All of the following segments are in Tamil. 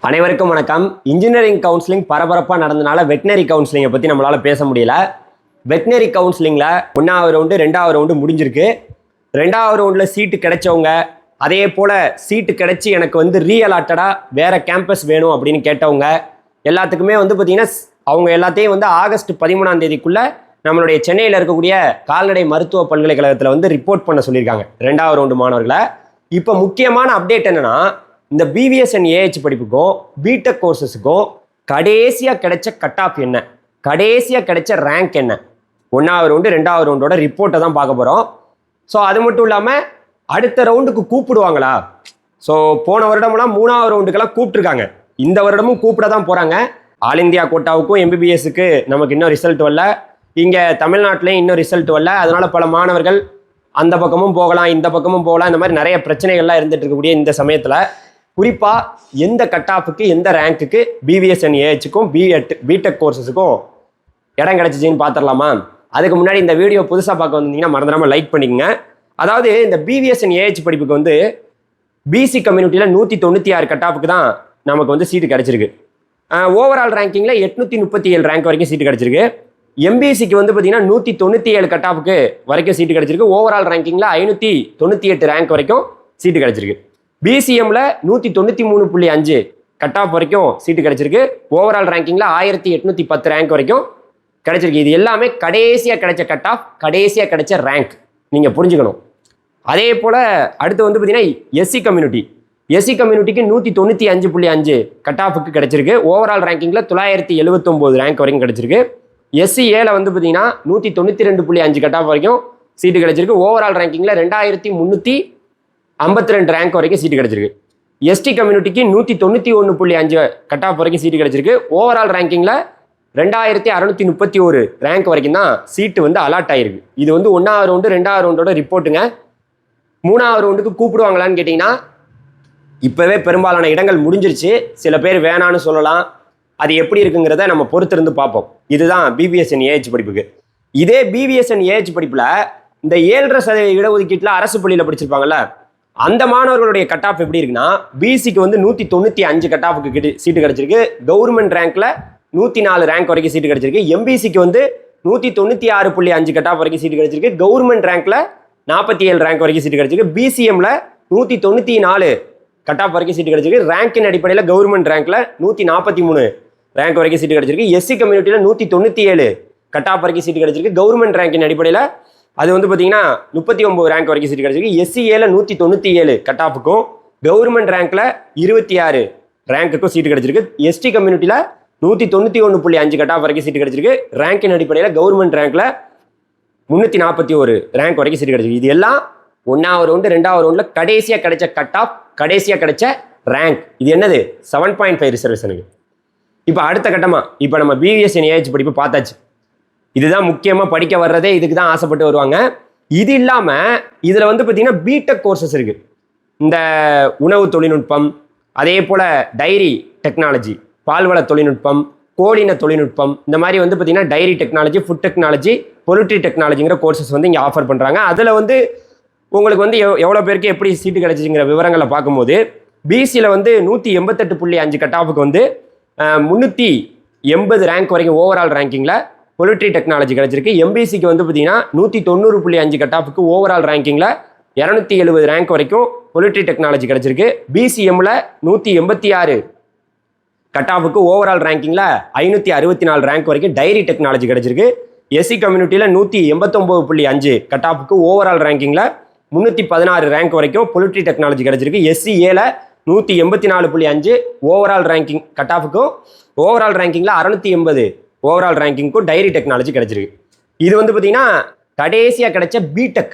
அனைவருக்கும் வணக்கம். இன்ஜினியரிங் கவுன்சிலிங் பரபரப்பாக நடந்தனால வெட்டினரி கவுன்சிலிங்கை பற்றி நம்மளால் பேச முடியல. வெட்டினரி கவுன்சிலிங்கில் 1வது ரவுண்டு 2வது ரவுண்டு முடிஞ்சிருக்கு. 2வது ரவுண்டில் சீட்டு கிடைச்சவங்க, அதே போல் சீட்டு கிடைச்சி எனக்கு ரீஅலாட்டடாக வேறு கேம்பஸ் வேணும் அப்படின்னு கேட்டவங்க எல்லாத்துக்குமே பார்த்திங்கன்னா அவங்க எல்லாத்தையும் ஆகஸ்ட் 13ஆம் தேதிக்குள்ளே நம்மளுடைய சென்னையில் இருக்கக்கூடிய கால்நடை மருத்துவ பல்கலைக்கழகத்தில் ரிப்போர்ட் பண்ண சொல்லியிருக்காங்க 2வது ரவுண்டு மாணவர்களை. இப்போ முக்கியமான அப்டேட் என்னென்னா, இந்த பிவிஎஸ் அண்ட் ஏஹெச் படிப்புக்கும் பிடெக் கோர்சஸுக்கும் கடைசியாக கிடைச்ச கட் ஆஃப் என்ன, கடைசியாக கிடைச்ச ரேங்க் என்ன, 1வது ரவுண்டு 2வது ரவுண்டோட ரிப்போர்ட்டை தான் பார்க்க போகிறோம். ஸோ அது மட்டும் இல்லாமல் அடுத்த ரவுண்டுக்கு கூப்பிடுவாங்களா? ஸோ போன வருடமெல்லாம் 3வது ரவுண்டுக்கெல்லாம் கூப்பிட்டுருக்காங்க, இந்த வருடமும் கூப்பிட தான் போகிறாங்க. ஆல் இந்தியா கோட்டாவுக்கும் எம்பிபிஎஸ்க்கு நமக்கு இன்னும் ரிசல்ட் வரல, இங்கே தமிழ்நாட்டிலையும் இன்னும் ரிசல்ட் வரல. அதனால் பல மாணவர்கள் அந்த பக்கமும் போகலாம், இந்த பக்கமும் போகலாம், இந்த மாதிரி நிறைய பிரச்சனைகள்லாம் இருந்துட்டு இருக்கக்கூடிய இந்த சமயத்தில் குறிப்பாக எந்த கட் ஆஃபுக்கு எந்த ரேங்க்குக்கு பிவிஎஸ் அண்ட் ஏஹெச்சுக்கும் பிடெக் கோர்சஸுக்கும் இடம் கிடச்சிச்சின்னு பார்த்துடலாமா? அதுக்கு முன்னாடி இந்த வீடியோ புதுசாக பார்க்க வந்தீங்கன்னா மறந்துடாமல் லைக் பண்ணிக்கங்க. அதாவது இந்த பிவிஎஸ் அண்ட் ஏஹெச் படிப்புக்கு பிசி கம்யூனிட்டியில் 196 கட் ஆஃபுக்கு தான் நமக்கு சீட்டு கிடச்சிருக்கு. ஓவரால் ரேங்கிங்கில் 837 ரேங்க் வரைக்கும் சீட்டு கிடச்சிருக்கு. எம்பிசிக்கு பார்த்தீங்கன்னா 197 கட் ஆஃபுக்கு வரைக்கும் சீட்டு கிடச்சிருக்கு. ஓவரால் ரேங்கிங்கில் 598 ரேங்க் வரைக்கும் சீட்டு கிடச்சிருக்கு. பிசிஎம்ல 193.5 கட் ஆஃப் வரைக்கும் சீட்டு கிடைச்சிருக்கு. ஓவரால் ரேங்கிங்கில் 1810 ரேங்க் வரைக்கும் கிடைச்சிருக்கு. இது எல்லாமே கடைசியாக கிடைச்ச கட் ஆஃப், கடைசியாக கிடைச்ச ரேங்க், நீங்கள் புரிஞ்சுக்கணும். அதே போல் அடுத்து பார்த்தீங்கன்னா எஸ்சி கம்யூனிட்டிக்கு 195.5 கட் ஆஃபுக்கு கிடைச்சிருக்கு. ஓவரால் ரேங்கிங்கில் 979 ரேங்க் வரைக்கும் கிடைச்சிருக்கு. எஸ்சி ஏல பார்த்தீங்கன்னா 192.5 கட் ஆஃப் வரைக்கும் சீட்டு கிடைச்சிருக்கு. ஓவரால் ரேங்கிங்கில் 2352 ரேங்க் வரைக்கும் சீட்டு கிடைச்சிருக்கு. எஸ்டி கம்யூனிட்டிக்கு 191.5 கட் ஆஃப் வரைக்கும் சீட்டு கிடைச்சிருக்கு. ஓவரால் ரேங்கிங்கில் 2631 ரேங்க் வரைக்கும் தான் சீட்டு அலாட் ஆகிருக்கு. இது 1வது ரவுண்டு 2வது ரவுண்டோட ரிப்போர்ட்டுங்க. 3வது ரவுண்டுக்கு கூப்பிடுவாங்களான்னு கேட்டிங்கன்னா இப்போவே பெரும்பாலான இடங்கள் முடிஞ்சிருச்சு. சில பேர் வேணான்னு சொல்லலாம். அது எப்படி இருக்குங்கிறத நம்ம பொறுத்திருந்து பார்ப்போம். இதுதான் பிபிஎஸ் அண்ட் ஏஹெச் படிப்புக்கு. இதே பிபிஎஸ் அண்ட் ஏஹெச் படிப்பில் இந்த 7.5% இடஒதுக்கீட்டில் அரசு பள்ளியில் படிச்சிருப்பாங்கல்ல, அந்த மாணவர்களுடைய கட் ஆஃப் எப்படி இருக்குன்னா, பிசிக்கு 195 கட் ஆஃபுக்கு சீட்டு கிடைச்சிருக்கு. கவர்மெண்ட் ரேங்க்ல 104 ரேங்க் வரைக்கும் சீட்டு கிடைச்சிருக்கு. எம்பிசிக்கு 196.5 கட் ஆஃப் வரைக்கும் சீட்டு கிடைச்சிருக்கு. கவர்மெண்ட் ரேங்க்ல 47 ரேங்க் வரைக்கும் சீட்டு கிடைச்சிருக்கு. பிசிஎம்ல 194 கட் ஆஃப் வரைக்கும் சீட்டு கிடைச்சிருக்கு. ரேங்கின் அடிப்படையில் கவர்மெண்ட் ரேங்க்ல 143 ரேங்க் வரைக்கும் சீட்டு கிடைச்சிருக்கு. எஸ்சி கம்யூனிட்டியில் 197 கட் ஆஃப் வரைக்கும் சீட்டு கிடைச்சிருக்கு. கவர்மெண்ட் ரேங்கின் அடிப்படையில் அது பார்த்தீங்கன்னா 39 ரேங்க் வரைக்கும் சீட்டு கிடைச்சிருக்கு. எஸ்சிஏல 197 கட் ஆஃபுக்கும் கவர்மெண்ட் ரேங்க்ல 26 ரேங்க்குக்கும் சீட்டு கிடைச்சிருக்கு. எஸ்டி கம்யூனிட்டியில் 191.5 கட் ஆஃப் வரைக்கும் சீட்டு கிடைச்சிருக்கு. ரேங்கின் அடிப்படையில் கவர்மெண்ட் ரேங்க்ல 341 ரேங்க் வரைக்கும் சீட்டு கிடைச்சிருக்கு. இது எல்லாம் 1வது ரவுண்டு 2வது ரவுண்டில் கடைசியாக கிடைச்ச கட் ஆஃப், கடைசியாக கிடைச்ச ரேங்க். இது என்னது? 7.5 ரிசர்வேஷனுக்கு. இப்போ அடுத்த கட்டமாக இப்போ நம்ம பிவிஎஸ் அண்ட் ஏஹெச் படிப்பு பார்த்தாச்சு. இதுதான் முக்கியமாக படிக்க வர்றதே, இதுக்கு தான் ஆசைப்பட்டு வருவாங்க. இது இல்லாமல் இதில் பார்த்தீங்கன்னா பிடெக் கோர்சஸ் இருக்குது. இந்த உணவு தொழில்நுட்பம், அதே போல் டைரி டெக்னாலஜி, பால்வள தொழில்நுட்பம், கோழின தொழில்நுட்பம், இந்த மாதிரி பார்த்தீங்கன்னா dairy technology, food technology, poultry டெக்னாலஜிங்கிற கோர்சஸ் இங்கே ஆஃபர் பண்ணுறாங்க. அதில் உங்களுக்கு எவ்வளோ பேருக்கு எப்படி சீட்டு கிடைச்சிங்கிற விவரங்களை பார்க்கும்போது பிசியில் 188.5 கட் ஆஃபுக்கு 380 ரேங்க் வரைக்கும் ஓவரால் ரேங்கிங்கில் பொலிட்ரி டெக்னாலஜி கிடைச்சிருக்கு. எம்பிசிக்கு பார்த்தீங்கன்னா 190.5 கட் ஆஃபுக்கு ஓவரால் ரேங்கிங்கில் 270 ரேங்க் வரைக்கும் பொலிட்ரி டெக்னாலஜி கிடைச்சிருக்கு. பிசிஎம்ல 186 கட் ஆஃபுக்கு ஓவரால் ரேங்கிங்கில் 564 ரேங்க் வரைக்கும் டைரி டெக்னாலஜி கிடைச்சிருக்கு. எஸ்சி கம்யூனிட்டியில் 189.5 கட் ஆஃபுக்கு ஓவரால் ரேங்கிங்கில் 316 ரேங்க் வரைக்கும் பொலிட்ரி டெக்னாலஜி கிடைச்சிருக்கு. எஸ்சி ஏல 184.5 ஓவரால் ரேங்கிங் கட் ஆஃபுக்கும் ஓவரால் ரேங்கிங்கில் 680 ஓவரால் ரேங்கிங்க்கும் டைரி டெக்னாலஜி கிடைச்சிருக்கு. இது பார்த்தீங்கன்னா கடைசியாக கிடைச்ச பிடெக்.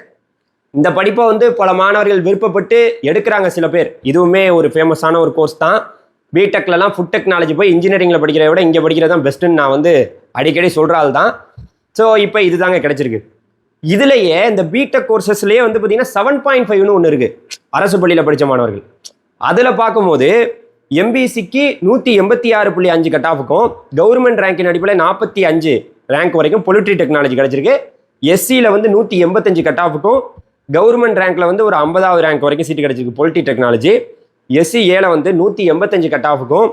இந்த படிப்பை பல மாணவர்கள் விருப்பப்பட்டு எடுக்கிறாங்க சில பேர். இதுவுமே ஒரு ஃபேமஸான ஒரு கோர்ஸ் தான். பிடெக்லலாம் ஃபுட் டெக்னாலஜி போய் இன்ஜினியரிங்கில் படிக்கிறத விட இங்கே படிக்கிறது தான் பெஸ்ட்டுன்னு நான் அடிக்கடி சொல்கிற ஆள் தான். ஸோ இப்போ இது தாங்க கிடைச்சிருக்கு. இதுலேயே இந்த பிடெக் கோர்சஸ்லேயே பார்த்தீங்கன்னா 7.5ன்னு ஒன்று இருக்குது அரசு பள்ளியில் படித்த மாணவர்கள். அதில் பார்க்கும்போது எம்பிசிக்கு 186.5 கட் ஆஃபுக்கும் கவர்மெண்ட் ரேங்கின் அடிப்படையில் 45 ரேங்க் வரைக்கும் பொலிட்ரி டெக்னாலஜி கிடைச்சிருக்கு. எஸ்சியில் 185 கட் ஆஃபுக்கும் கவர்மெண்ட் ரேங்க்ல ஒரு 50வது ரேங்க் வரைக்கும் சீட்டு கிடைச்சிருக்கு பொலிட்ரி டெக்னாலஜி. SC ஏல வந்து 185 கட் ஆஃபுக்கும்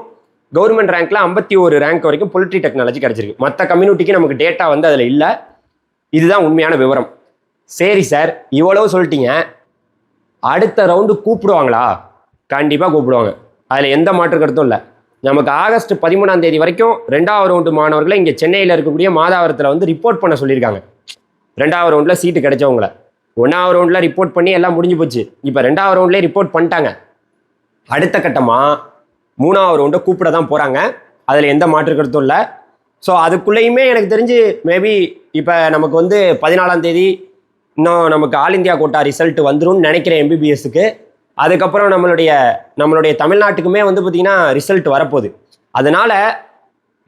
கவர்மெண்ட் ரேங்க்ல 51 ரேங்க் வரைக்கும் பொலிட்ரி டெக்னாலஜி கிடைச்சிருக்கு. மற்ற கம்யூனிட்டிக்கு நமக்கு டேட்டா வந்து அதில் இல்லை. இதுதான் உண்மையான விவரம். சரி சார், இவ்வளவு சொல்லிட்டீங்க, அடுத்த ரவுண்டு கூப்பிடுவாங்களா? கண்டிப்பாக கூப்பிடுவாங்க, அதில் எந்த மாற்று கருத்தும் இல்லை. நமக்கு ஆகஸ்ட் 13ஆம் தேதி வரைக்கும் 2வது ரவுண்டு மாணவர்களை இங்கே சென்னையில் இருக்கக்கூடிய மாதாவரத்தில் வந்து ரிப்போர்ட் பண்ண சொல்லியிருக்காங்க. 2வது ரவுண்டில் சீட்டு கிடைச்சவங்கள 1வது ரவுண்டில் ரிப்போர்ட் பண்ணி எல்லாம் முடிஞ்சு போச்சு. இப்போ 2வது ரவுண்ட்லேயே ரிப்போர்ட் பண்ணிட்டாங்க. அடுத்த கட்டமாக 3வது ரவுண்டை கூப்பிட தான் போகிறாங்க. அதில் எந்த மாற்று கருத்தும் இல்லை. ஸோ அதுக்குள்ளேயுமே எனக்கு தெரிஞ்சு மேபி இப்போ நமக்கு வந்து 14ஆம் தேதி இன்னும் நமக்கு ஆல் இந்தியா கோட்டா ரிசல்ட் வந்துரும்னு நினைக்கிறேன் MBBSக்கு. அதுக்கப்புறம் நம்மளுடைய தமிழ்நாட்டுக்குமே வந்து பார்த்திங்கன்னா ரிசல்ட் வரப்போகுது. அதனால்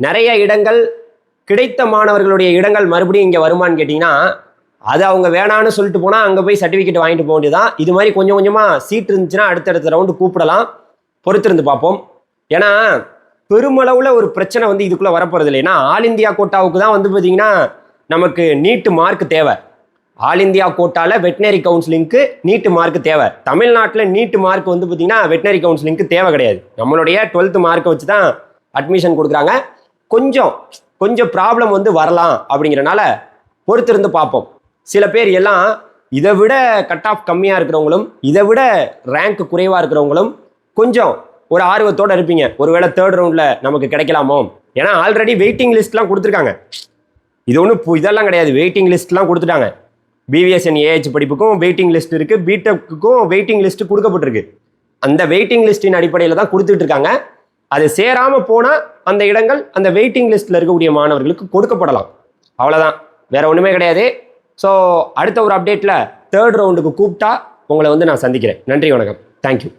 நிறைய இடங்கள் கிடைத்த மாணவர்களுடைய இடங்கள் மறுபடியும் இங்கே வருமானு கேட்டிங்கன்னா, அது அவங்க வேணான்னு சொல்லிட்டு போனால் அங்கே போய் சர்டிஃபிகேட் வாங்கிட்டு போக வேண்டியதான். இது மாதிரி கொஞ்சம் கொஞ்சமாக சீட் இருந்துச்சுன்னா அடுத்தடுத்த ரவுண்டு கூப்பிடலாம். பொறுத்திருந்து பார்ப்போம். ஏன்னா பெருமளவில் ஒரு பிரச்சனை வந்து இதுக்குள்ளே வரப்போகிறது இல்லை. ஏன்னா ஆல் இந்தியா கோட்டாவுக்கு தான் வந்து பார்த்திங்கன்னா நமக்கு நீட்டு மார்க் தேவை. ஆல் இந்தியா கோட்டாவில் வெட்டினரி கவுன்சிலிங்க்கு நீட்டு மார்க் தேவை. தமிழ்நாட்டில் நீட்டு மார்க் வந்து பார்த்திங்கன்னா வெட்டினரி கவுன்சிலிங்க்கு தேவை கிடையாது. நம்மளுடைய 12th மார்க்கை வச்சு தான் அட்மிஷன் கொடுக்குறாங்க. கொஞ்சம் ப்ராப்ளம் வந்து வரலாம். அப்படிங்கிறனால பொறுத்திருந்து பார்ப்போம். சில பேர் எல்லாம் இதை விட கட் ஆஃப் கம்மியாக இருக்கிறவங்களும் இதை விட ரேங்க் குறைவாக இருக்கிறவங்களும் கொஞ்சம் ஒரு ஆர்வத்தோடு இருப்பீங்க. ஒருவேளை 3rd ரவுண்டில் நமக்கு கிடைக்கலாமோ. ஏன்னா ஆல்ரெடி வெயிட்டிங் லிஸ்ட்லாம் கொடுத்துருக்காங்க. இது ஒன்றும் இதெல்லாம் கிடையாது. வெயிட்டிங் லிஸ்ட்லாம் கொடுத்துட்டாங்க. BVSN AH படிப்புக்கும் வெயிட்டிங் லிஸ்ட் இருக்குது, BTECக்கும் வெயிட்டிங் லிஸ்ட்டு கொடுக்கப்பட்டிருக்கு. அந்த வெயிட்டிங் லிஸ்ட்டின் அடிப்படையில் தான் கொடுத்துட்டு இருக்காங்க. அது சேராமல் போனால் அந்த இடங்கள் அந்த வெயிட்டிங் லிஸ்ட்டில் இருக்கக்கூடிய மாணவர்களுக்கு கொடுக்கப்படலாம். அவ்வளோதான், வேற ஒன்றுமே கிடையாது. ஸோ அடுத்த ஒரு அப்டேட்டில் 3rd ரவுண்டுக்கு கூப்பிட்டா உங்களை வந்து நான் சந்திக்கிறேன். நன்றி, வணக்கம், தேங்க்யூ.